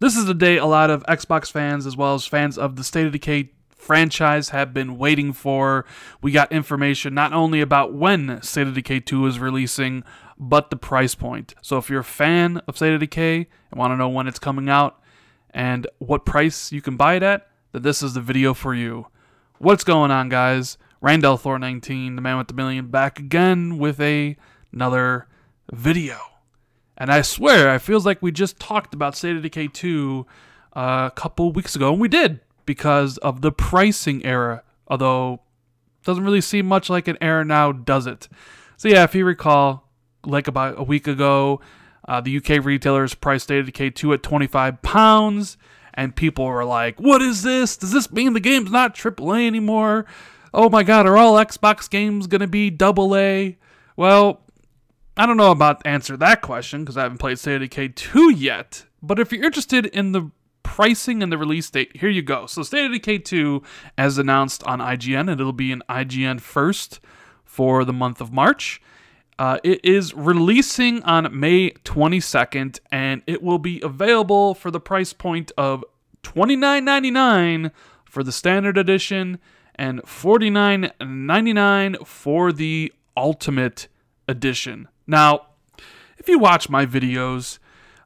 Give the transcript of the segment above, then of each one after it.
This is the day a lot of Xbox fans as well as fans of the State of Decay franchise have been waiting for. We got information not only about when State of Decay 2 is releasing, but the price point. So if you're a fan of State of Decay and want to know when it's coming out and what price you can buy it at, then this is the video for you. What's going on, guys? Randall Thor 19, the man with the million, back again with another video. And I swear, it feels like we just talked about State of Decay 2 a couple weeks ago, and we did, because of the pricing error, although it doesn't really seem much like an error now, does it? So yeah, if you recall, like about a week ago, the UK retailers priced State of Decay 2 at £25, and people were like, what is this? Does this mean the game's not AAA anymore? Oh my god, are all Xbox games going to be AA? Well, I don't know about to answer that question because I haven't played State of Decay 2 yet. But if you're interested in the pricing and the release date, here you go. So State of Decay 2, as announced on IGN, and it'll be an IGN first for the month of March. It is releasing on May 22nd, and it will be available for the price point of $29.99 for the Standard Edition and $49.99 for the Ultimate Edition. Now, if you watch my videos,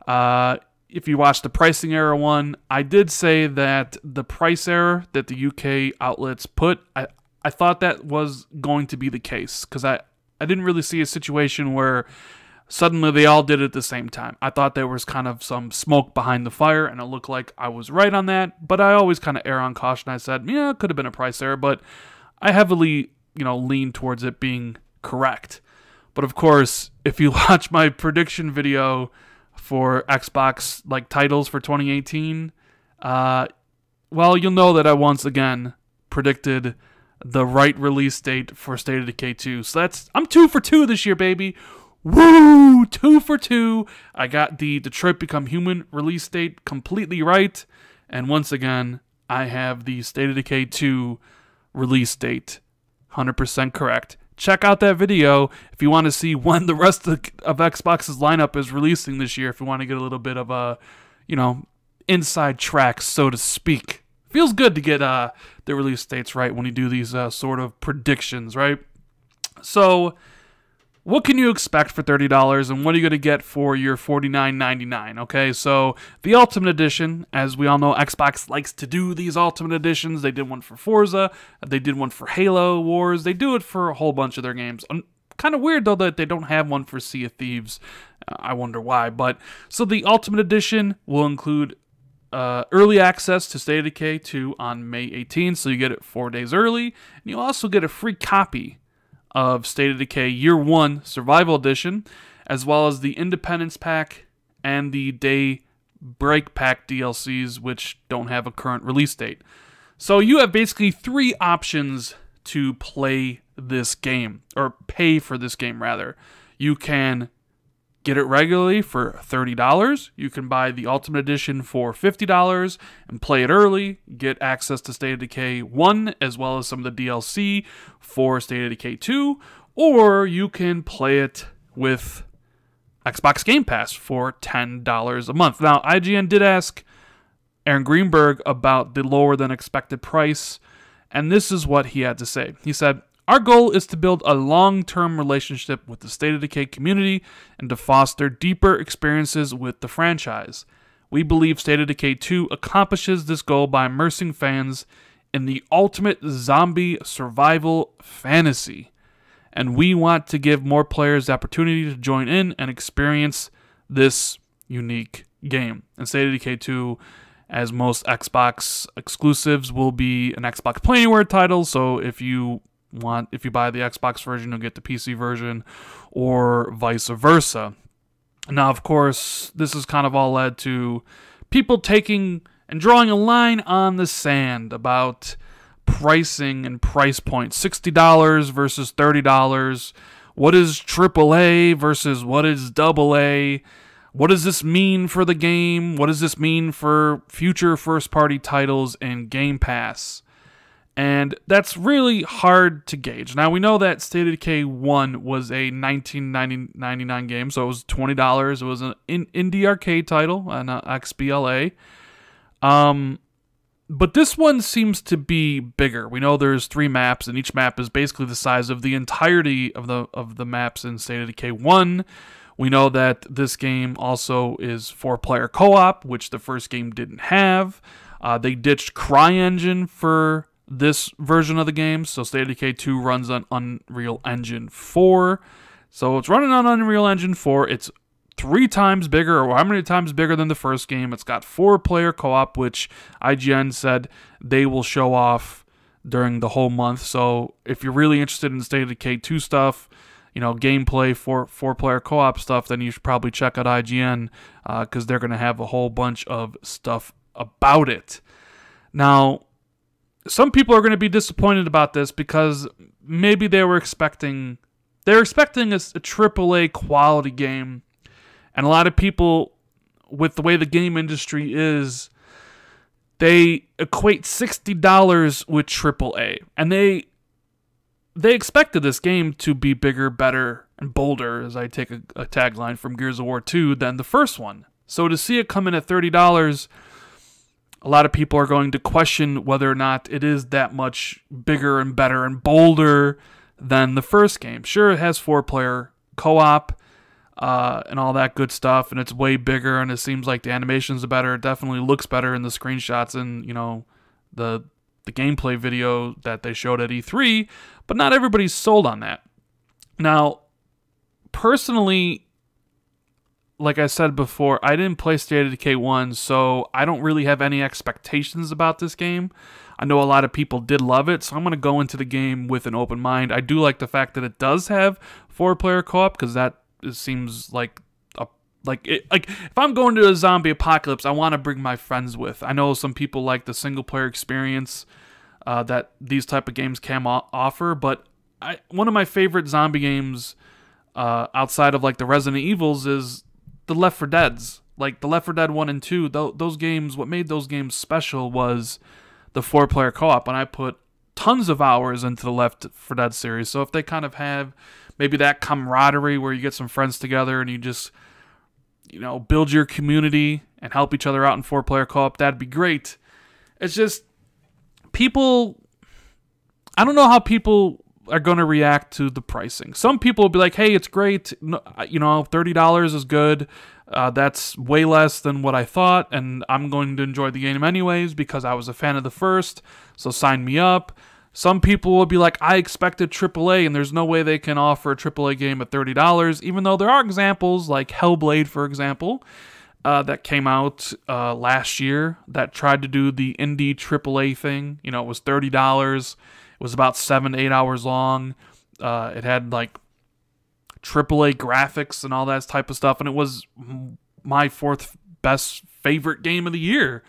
if you watch the pricing error one, I did say that the price error that the UK outlets put, I thought that was going to be the case, because I didn't really see a situation where suddenly they all did it at the same time. I thought there was kind of some smoke behind the fire, and it looked like I was right on that, but I always kind of err on caution. I said, yeah, it could have been a price error, but I heavily, lean towards it being correct. But of course, if you watch my prediction video for Xbox titles for 2018, well, you'll know that I once again predicted the right release date for State of Decay 2. So I'm 2 for 2 this year, baby. Woo! 2 for 2. I got the Detroit Become Human release date completely right. And once again, I have the State of Decay 2 release date 100% correct. Check out that video if you want to see when the rest of Xbox's lineup is releasing this year, if you want to get a little bit of a, inside tracks, so to speak. Feels good to get the release dates right when you do these sort of predictions, right? So, what can you expect for $30, and what are you going to get for your $49.99, okay? So, the Ultimate Edition, as we all know, Xbox likes to do these Ultimate Editions. They did one for Forza. They did one for Halo Wars. They do it for a whole bunch of their games. Kind of weird, though, that they don't have one for Sea of Thieves. I wonder why. But so, the Ultimate Edition will include early access to State of Decay 2 on May 18th, so you get it 4 days early. And you also get a free copy of State of Decay Year 1 Survival Edition, as well as the Independence Pack and the Daybreak Pack DLCs, which don't have a current release date. So you have basically 3 options to play this game, or pay for this game, rather. You can get it regularly for $30. You can buy the Ultimate Edition for $50 and play it early. Get access to State of Decay 1 as well as some of the DLC for State of Decay 2. Or you can play it with Xbox Game Pass for $10 a month. Now, IGN did ask Aaron Greenberg about the lower than expected price, and this is what he had to say. He said, our goal is to build a long-term relationship with the State of Decay community and to foster deeper experiences with the franchise. We believe State of Decay 2 accomplishes this goal by immersing fans in the ultimate zombie survival fantasy. And we want to give more players the opportunity to join in and experience this unique game. And State of Decay 2, as most Xbox exclusives, will be an Xbox Play Anywhere title, so if you buy the Xbox version, you'll get the PC version, or vice versa. Now, of course, this has kind of all led to people taking and drawing a line on the sand about pricing and price points. $60 versus $30. What is AAA versus what is AA? What does this mean for the game? What does this mean for future first-party titles and Game Pass? And that's really hard to gauge. Now, we know that State of Decay 1 was a $19.99 game, so it was $20. It was an indie arcade title, an XBLA. But this one seems to be bigger. We know there's 3 maps, and each map is basically the size of the entirety of the maps in State of Decay 1. We know that this game also is 4-player co-op, which the first game didn't have. They ditched CryEngine for this version of the game, so State of Decay 2 runs on Unreal Engine 4. So it's running on Unreal Engine 4. It's 3 times bigger, or how many times bigger than the first game. It's got 4-player co-op, which IGN said they will show off during the whole month. So if you're really interested in State of Decay 2 stuff, gameplay for 4-player co-op stuff, then you should probably check out IGN, because they're going to have a whole bunch of stuff about it. Now, some people are going to be disappointed about this because maybe they're expecting a AAA quality game, and a lot of people, with the way the game industry is, they equate $60 with AAA, and they expected this game to be bigger, better, and bolder, as I take a tagline from Gears of War 2, than the first one. So to see it come in at $30, a lot of people are going to question whether or not it is that much bigger and better and bolder than the first game. Sure, it has 4-player co-op and all that good stuff, and it's way bigger, and it seems like the animations are better. It definitely looks better in the screenshots and, the gameplay video that they showed at E3, but not everybody's sold on that. Now, personally, like I said before, I didn't play State of Decay 1, so I don't really have any expectations about this game. I know a lot of people did love it, so I'm going to go into the game with an open mind. I do like the fact that it does have 4-player co-op, because that seems like if I'm going to a zombie apocalypse, I want to bring my friends with. I know some people like the single-player experience that these type of games can offer, but one of my favorite zombie games outside of the Resident Evils is the Left 4 Deads. Like the Left 4 Dead 1 and 2, those games, what made those games special was the 4-player co-op, and I put tons of hours into the Left 4 Dead series. So if they kind of have maybe that camaraderie where you get some friends together and you just, build your community and help each other out in 4-player co-op, that'd be great. It's just, I don't know how people are going to react to the pricing. Some people will be like, hey, it's great, $30 is good, that's way less than what I thought, and I'm going to enjoy the game anyways because I was a fan of the first, so sign me up. Some people will be like, I expected AAA, and there's no way they can offer a AAA game at $30, even though there are examples like Hellblade, for example, that came out last year that tried to do the indie AAA thing. It was $30. It was about 7 to 8 hours long. It had AAA graphics and all that type of stuff, and it was my 4th best favorite game of the year.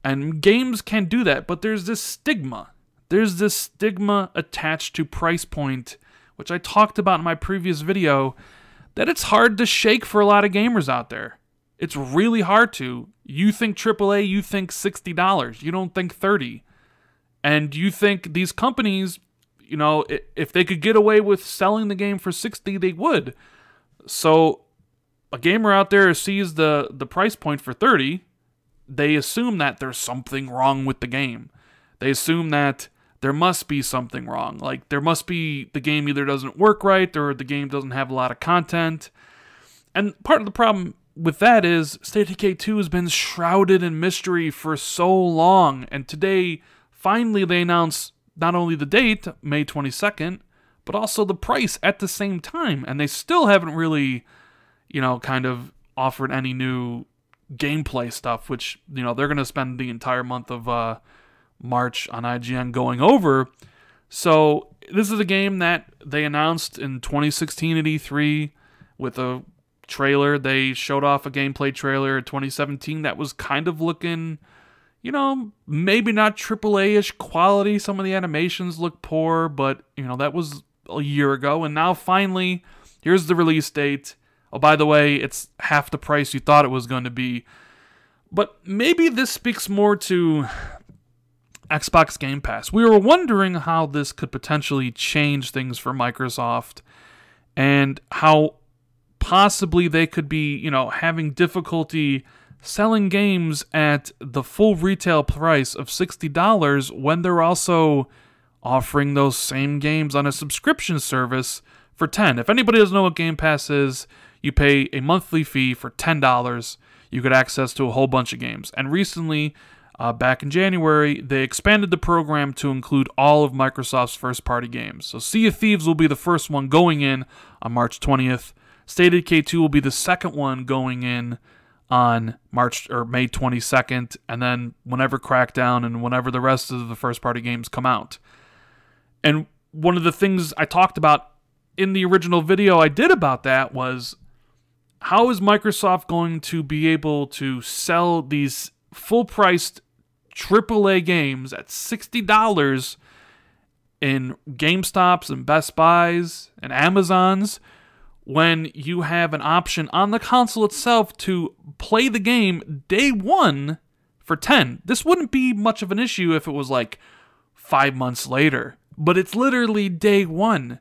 And games can do that, but there's this stigma. There's this stigma attached to price point, which I talked about in my previous video, that it's hard to shake for a lot of gamers out there. It's really hard to. You think AAA, you think $60. You don't think $30. And you think these companies, if they could get away with selling the game for $60, they would. So a gamer out there sees the price point for $30, they assume that there's something wrong with the game. They assume that there must be something wrong. There must be, the game either doesn't work right or the game doesn't have a lot of content. And part of the problem with that is State of Decay 2 has been shrouded in mystery for so long. And today, finally, they announced not only the date, May 22nd, but also the price at the same time. And they still haven't really, kind of offered any new gameplay stuff, which, they're going to spend the entire month of March on IGN going over. So this is a game that they announced in 2016 at E3 with a trailer. They showed off a gameplay trailer in 2017 that was kind of looking, maybe not AAA-ish quality. Some of the animations look poor, but, that was a year ago. And now finally, here's the release date. Oh, by the way, it's half the price you thought it was going to be. But maybe this speaks more to Xbox Game Pass. We were wondering how this could potentially change things for Microsoft and how possibly they could be, having difficulty selling games at the full retail price of $60 when they're also offering those same games on a subscription service for $10. If anybody doesn't know what Game Pass is, you pay a monthly fee for $10. You get access to a whole bunch of games. And recently, back in January, they expanded the program to include all of Microsoft's first-party games. So Sea of Thieves will be the first one going in on March 20th. State of Decay 2 will be the second one going in on May 22nd, and then whenever Crackdown and whenever the rest of the first-party games come out. And one of the things I talked about in the original video I did about that was, how is Microsoft going to be able to sell these full-priced AAA games at $60 in GameStops and Best Buys and Amazons when you have an option on the console itself to play the game day one for $10? This wouldn't be much of an issue if it was like 5 months later, but it's literally day one.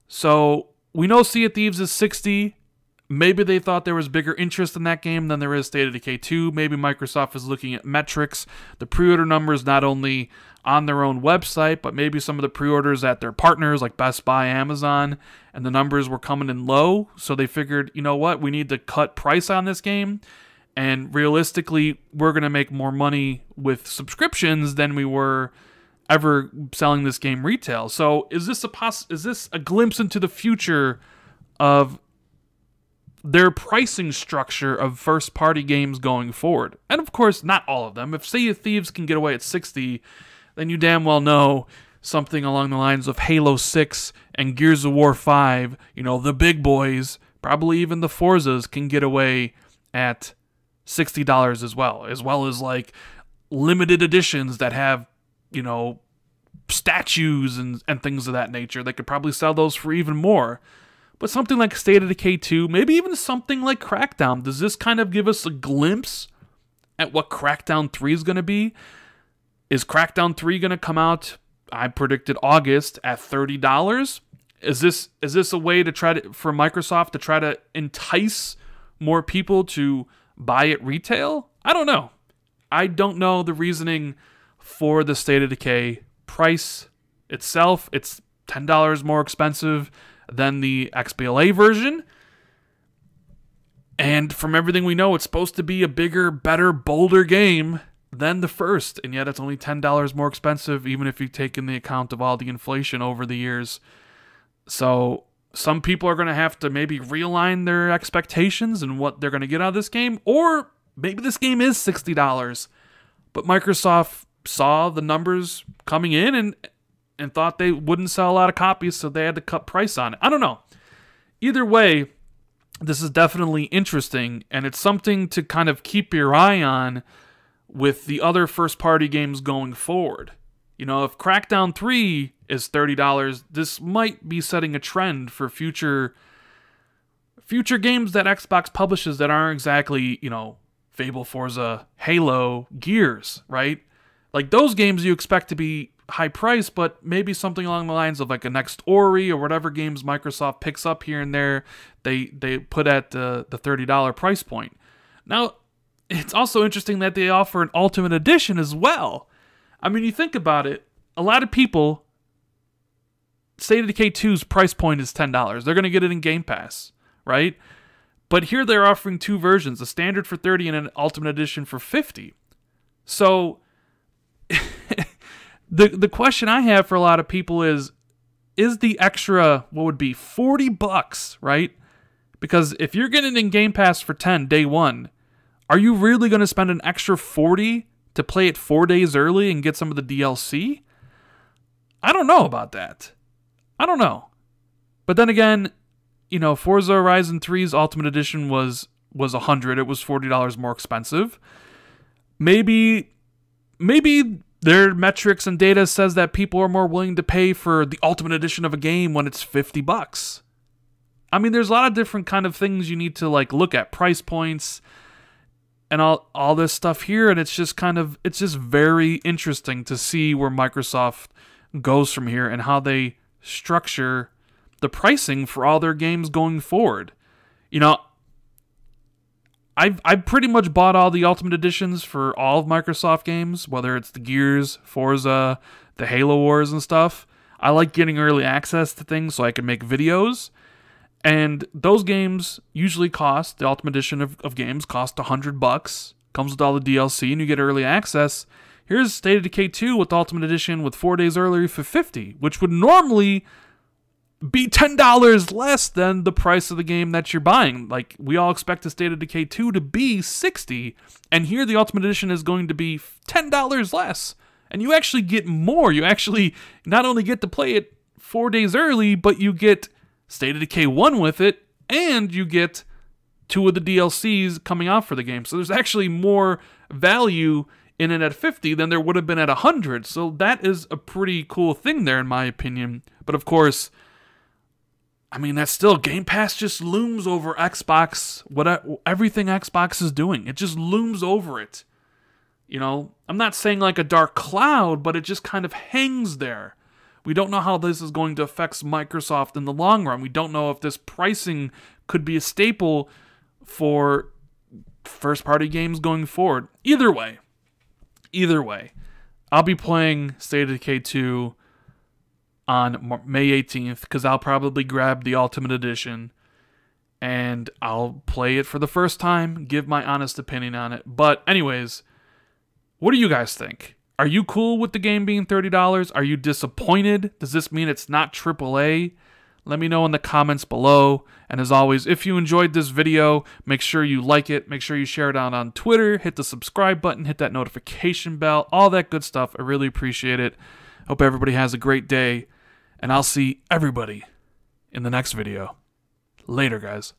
So we know Sea of Thieves is $60. Maybe they thought there was bigger interest in that game than there is State of Decay 2. Maybe Microsoft is looking at metrics, the pre-order numbers not only on their own website, but maybe some of the pre-orders at their partners like Best Buy, Amazon, and the numbers were coming in low. So they figured, you know what, we need to cut price on this game. And realistically, we're going to make more money with subscriptions than we were ever selling this game retail. So is this a glimpse into the future of their pricing structure of first-party games going forward? And of course, not all of them. If Sea of Thieves can get away at $60, then you damn well know something along the lines of Halo 6 and Gears of War 5, the big boys, probably even the Forzas, can get away at $60 as well as like limited editions that have, statues and things of that nature. They could probably sell those for even more. But something like State of Decay 2, maybe even something like Crackdown, does this kind of give us a glimpse at what Crackdown 3 is going to be? Is Crackdown 3 going to come out, I predicted August, at $30? Is this a way for Microsoft to try to entice more people to buy it retail? I don't know. I don't know the reasoning for the State of Decay price itself. It's $10 more expensive than the XBLA version. And from everything we know, it's supposed to be a bigger, better, bolder game than the first. And yet it's only $10 more expensive, even if you take into account of all the inflation over the years. So some people are going to have to maybe realign their expectations and what they're going to get out of this game. Or maybe this game is $60. But Microsoft saw the numbers coming in and thought they wouldn't sell a lot of copies, so they had to cut price on it. I don't know. Either way, this is definitely interesting, and it's something to kind of keep your eye on with the other first-party games going forward. If Crackdown 3 is $30, this might be setting a trend for future games that Xbox publishes that aren't exactly, Fable, Forza, Halo, Gears, right? Like those games you expect to be high price, but maybe something along the lines of like a next Ori or whatever games Microsoft picks up here and there, they put at the $30 price point. Now, it's also interesting that they offer an Ultimate Edition as well. I mean, you think about it, a lot of people, State of Decay 2's price point is $10. They're going to get it in Game Pass, right? But here they're offering two versions, a standard for $30 and an Ultimate Edition for $50. So the question I have for a lot of people is the extra, what would be $40, right? Because if you're getting it in Game Pass for $10 day one, are you really going to spend an extra $40 to play it 4 days early and get some of the DLC? I don't know about that. I don't know. But then again, Forza Horizon 3's Ultimate Edition was $100. It was $40 more expensive. Maybe their metrics and data says that people are more willing to pay for the Ultimate Edition of a game when it's $50. I mean, there's a lot of different kind of things you need to look at. Price points. and all this stuff here, and it's just very interesting to see where Microsoft goes from here and how they structure the pricing for all their games going forward. You know, I've pretty much bought all the Ultimate Editions for all of Microsoft games, whether it's the Gears, Forza, the Halo Wars and stuff. I like getting early access to things so I can make videos. And those games usually cost, the Ultimate Edition of games cost $100. Comes with all the DLC and you get early access. Here's State of Decay 2 with the Ultimate Edition with 4 days earlier for $50, which would normally be $10 less than the price of the game that you're buying. Like, we all expect the State of Decay 2 to be $60, and here the Ultimate Edition is going to be $10 less. And you actually get more. You actually not only get to play it 4 days early, but you get State of Decay 1 with it, and you get 2 of the DLCs coming out for the game. So there's actually more value in it at 50 than there would have been at 100. So that is a pretty cool thing there, in my opinion. But of course, I mean, that's still, Game Pass just looms over Xbox, everything Xbox is doing. It just looms over it. You know, I'm not saying like a dark cloud, but it just kind of hangs there. We don't know how this is going to affect Microsoft in the long run. We don't know if this pricing could be a staple for first-party games going forward. Either way, I'll be playing State of Decay 2 on May 18th, because I'll probably grab the Ultimate Edition, and I'll play it for the first time, give my honest opinion on it. But anyways, what do you guys think? Are you cool with the game being $30? Are you disappointed? Does this mean it's not AAA? Let me know in the comments below. And as always, if you enjoyed this video, make sure you like it, make sure you share it out on Twitter, hit the subscribe button, hit that notification bell, all that good stuff. I really appreciate it. Hope everybody has a great day. And I'll see everybody in the next video. Later, guys.